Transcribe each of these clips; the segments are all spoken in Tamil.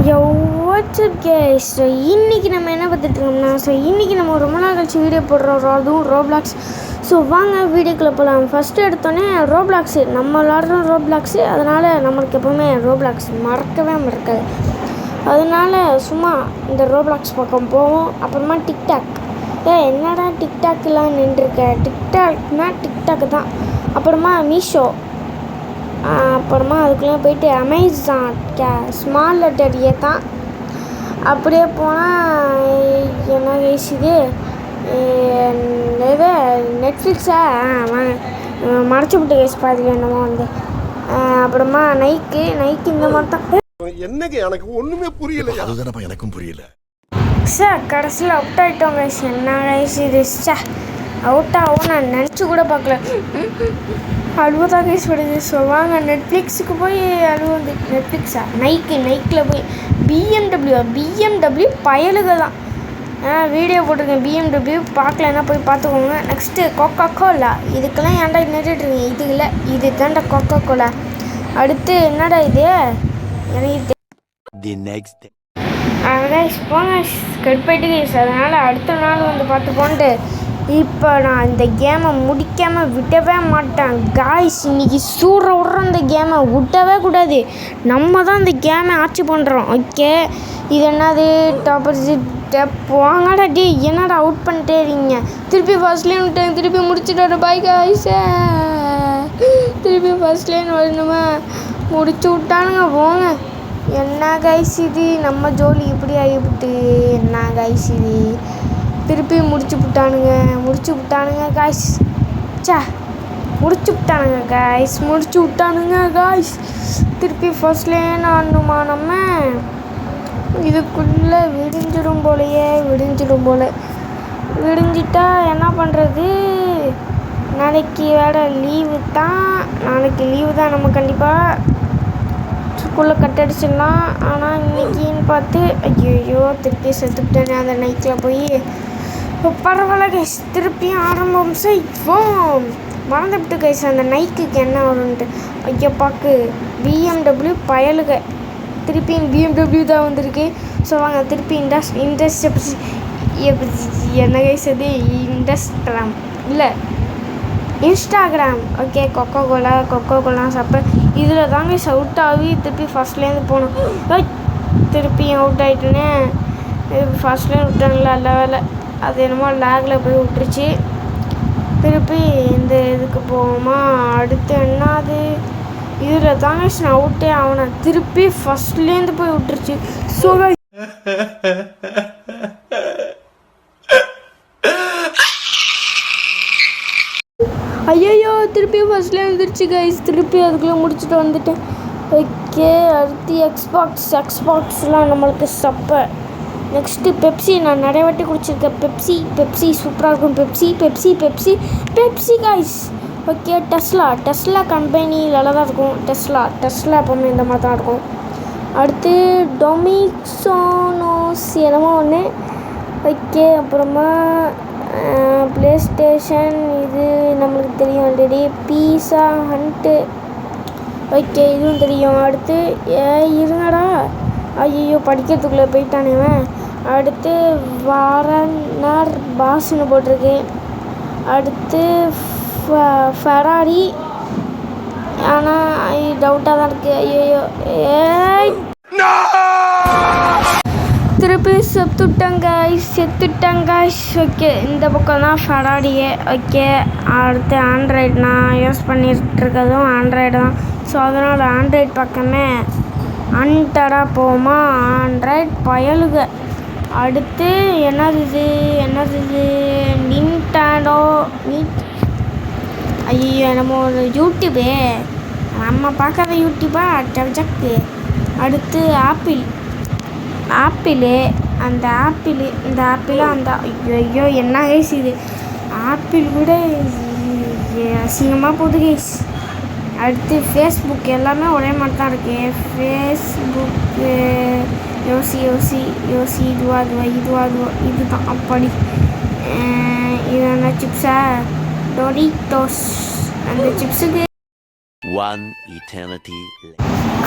WhatsApp case. ஸோ இன்றைக்கி நம்ம என்ன பார்த்துட்ருக்கோம்னா, இன்றைக்கி நம்ம ரொம்ப நாள் கழிச்சு வீடியோ போடுறோம், அதுவும் ரோப்ளாக்ஸ். ஸோ வாங்க வீடியோக்குள்ளே போகலாம். ஃபஸ்ட்டு எடுத்தோடனே ரோப்ளாக்ஸு, நம்ம விளாட்றோம் ரோப்ளாக்ஸு, அதனால் நம்மளுக்கு எப்போவுமே ரோப்ளாக்ஸ் மறக்கவே மறக்காது. அதனால் சும்மா இந்த ரோப்ளாக்ஸ் பக்கம் போவோம். அப்புறமா டிக்டாக். என்னடா டிக்டாக்லாம் நின்றுருக்கேன், டிக்டாக்கு தான். அப்புறமா மீஷோ, அப்புறமா அதுக்குள்ளே போயிட்டு அமேசான் ஸ்மால் லெட்டர் தான். அப்படியே போனால் என்ன பேசுது, இது நெட்ஃப்ளிக்ஸா மறைச்சி விட்டு கேஸ் பார்த்துக்க என்னமோ வந்து. அப்புறமா நைக்கு இந்த மாதிரி தான். என்னங்க எனக்கு ஒன்றுமே புரியல. அதுதானப்பா எனக்கும் புரியல சார். கடைசியில் அவுட் ஆகிட்டோம் கைஸ். என்ன கைஸ் இது, அவுட் ஆகும் நான் நினச்சி கூட பார்க்கல. அழுவதான் கைஸ் வருது. ஸோ வாங்க நெட்ஃப்ளிக்ஸுக்கு போய் அழுவுது. நெட்ஃப்ளிக்ஸா நைக்கில் போய் பிஎம்டபிள்யூ பயலுக தான். வீடியோ போட்டிருக்கேன் பிஎம்டபிள்யூ, பார்க்கலன்னா போய் பார்த்துக்கோங்க. Next Coca Cola. இதுக்கெல்லாம் ஏன்டா நின்றுட்டுருக்கீங்க, இது இல்லை இது தான்டா கொக்கோ கோலா. அடுத்து என்னடா இது எனக்கு கைஸ் போங்க கட் கைஸ். அதனால் அடுத்த நாள் வந்து பார்த்துப்போன்ட்டு இப்போ நான் இந்த கேமை முடிக்காமல் விடவே மாட்டேன் காய்ஸ். இன்றைக்கி விட்ற இந்த கேமை விடவே கூடாது. நம்ம தான் இந்த கேமை ஆட்சி பண்ணுறோம். ஓகே, இது என்னது வாங்கடா டே, என்னடா அவுட் பண்ணிட்டே இருக்கீங்க. திருப்பி ஃபர்ஸ்ட் லைன் விட்டேன், திருப்பி முடிச்சுட்டு பாய் காய்ஸ். திருப்பி ஃபர்ஸ்ட் லைன் வரணுமா, முடிச்சு விட்டானுங்க போங்க. என்ன காய்ஸ் இது, நம்ம ஜோலி இப்படி ஆகிவிட்டு. என்ன காய்ஸ் இது, திருப்பி முடிச்சு விட்டானுங்க காய்ஸ். முடிச்சு விட்டானுங்க காய்ஸ். திருப்பி ஃபர்ஸ்ட் லைன் ஆடணுமா நம்ம. இதுக்குள்ளே விடிஞ்சிடும் போல். விடிஞ்சிட்டா என்ன பண்ணுறது. நாளைக்கு வேறு லீவு தான். நம்ம கண்டிப்பாக ஸ்கூலில் கட் அடிச்சிடலாம். ஆனால் இன்றைக்கின்னு பார்த்து ஐயோ திருப்பி செத்துக்கிட்டேனே அந்த நைட்டில் போய். பரவாயில்ல கைஸ், திருப்பியும் ஆரம்பம் செய்வோம். மறந்துவிட்டு கைஸ் அந்த நைக்குக்கு என்ன வரும்ன்ட்டு. ஐயோ பாக்கு பிஎம்டபிள்யூ பயலுக. திருப்பியும் பிஎம்டபிள்யூ தான் வந்திருக்கு. ஸோ வாங்க திருப்பி என்ன கைஸ் அது, இன்ஸ்டாகிராம். ஓகே, கொக்கோ கோலா சாப்பிட்டு இதில் தாங்க அவுட் ஆகி திருப்பி ஃபஸ்ட்லேருந்து போகணும். திருப்பியும் அவுட் ஆகிட்டேனே. ஃபஸ்ட்லேருந்து விட்டானுங்களா, நல்ல வேலை. அது என்னமோ லேகில் போய் விட்டுருச்சு. திருப்பி இந்த இதுக்கு போவோமா. அடுத்து என்னது, இதில் தாங்க நான் அவுட்டே ஆகணும். திருப்பி ஃபஸ்ட்லேருந்து போய் விட்டுருச்சு. ஸோ ஐயோ திருப்பி ஃபர்ஸ்ட்ல எழுந்திரிச்சு கைஸ். திருப்பி அதுக்குள்ளே முடிச்சுட்டு வந்துட்டேன். ஓகே, அடுத்து எக்ஸ்பாக்ஸ்லாம் நம்மளுக்கு சப்பை. Next Pepsi. நான் நிறைய வாட்டி குடிச்சிருக்கேன் பெப்சி சூப்பராக இருக்கும். Pepsi guys. Okay, Tesla company நல்லா தான் இருக்கும். டெஸ்லா எப்போவுமே இந்த மாதிரி தான் இருக்கும். அடுத்து டொமிக்ஸோனோஸ் என்னமோ ஒன்று. ஓகே, அப்புறமா ப்ளே ஸ்டேஷன், இது நம்மளுக்கு தெரியும் ஆல்ரெடி. பீஸா ஹண்ட்டு. ஓகே, இதுவும் தெரியும். அடுத்து இருங்கடா, ஐயோ படிக்கிறதுக்குள்ளே போயிட்டானுவன். அடுத்து வாரனர் பாஸ்ன்னு போட்டிருக்கு. அடுத்து ஃபெராரி, ஆனால் டவுட்டாக தான் இருக்குது. ஐயோ திருப்பி செத்துட்டேன் காய்ஸ். ஓகே, இந்த பக்கம் தான் ஃபெராரியே. ஓகே, அடுத்து ஆண்ட்ராய்டு. நான் யூஸ் பண்ணிட்டுருக்கதும் ஆண்ட்ராய்டு தான். ஸோ அதனால் ஆண்ட்ராய்டு பக்கமே அன்டடாக போமா. ஆண்ட்ராய்டு பயலுக. அடுத்து என்னது நின்டெண்டோ. ஐயோ என்னமோ ஒரு யூடியூபு, நம்ம பார்க்காத யூடியூபா ஜக்கு. அடுத்து இந்த ஆப்பிள் அந்த ஐயோ என்ன கைஸ் இது, ஆப்பிள் கூட அசிங்கமாக போகுது கைஸ். அடுத்து ஃபேஸ்புக். எல்லாமே ஒரே மாதிரி தான் இருக்கு. ஃபேஸ்புக்கு யோசி இதுவா இதுதான் அப்படி. இது என்ன சிப்ஸா, டொரிட்டோஸ். அந்த சிப்ஸுக்கு One eternity.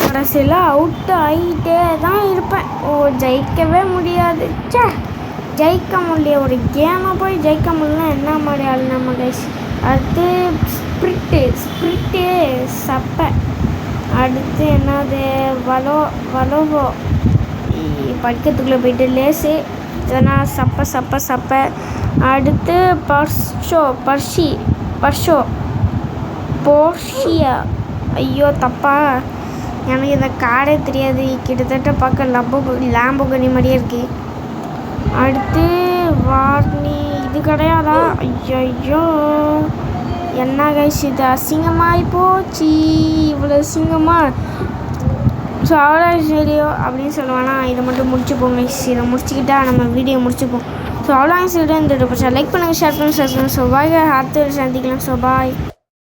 கடைசியில் அவுட் ஆகிட்டே தான் இருப்பேன். ஜெயிப்பேன். ஓ ஜெயிக்கவே முடியாது. சே ஜெயிக்க முடியல. ஒரு கேமை போய் ஜெயிக்க முடியலன்னா என்ன மாதிரி ஆள் நம்ம கைஸ். அடுத்து ஸ்ப்ரிட்டு சப்பை. அடுத்து என்னது வலோவோ படிக்கிறதுக்குள்ளே போயிட்டு லேஸு இதெல்லாம் சப்பை. அடுத்து போர்ஷியா. ஐயோ தப்பா, எனக்கு இந்த கார்டே தெரியாது. கிட்டத்தட்ட பார்க்க லேம்போகனி மாதிரியே இருக்கு. அடுத்து வார்னி இது கிடையாதா? ஐயோ என்ன கைஸ் இது அசிங்கமாகி போச்சு. இவ்வளோ அசிங்கமா. ஸோ அவ்வளோ வீடியோ அப்படின்னு சொல்லுவானா இதை மட்டும் முடிச்சுப்போங்க. இதை முடிச்சுக்கிட்டா நம்ம வீடியோ முடிச்சுப்போம். ஸோ அவ்வளோ வீடியோ இந்த லைக் பண்ணுங்கள், ஷேர் பண்ணுங்கள். ஸோ பாய், அடுத்த சந்திக்கலாம். So bye.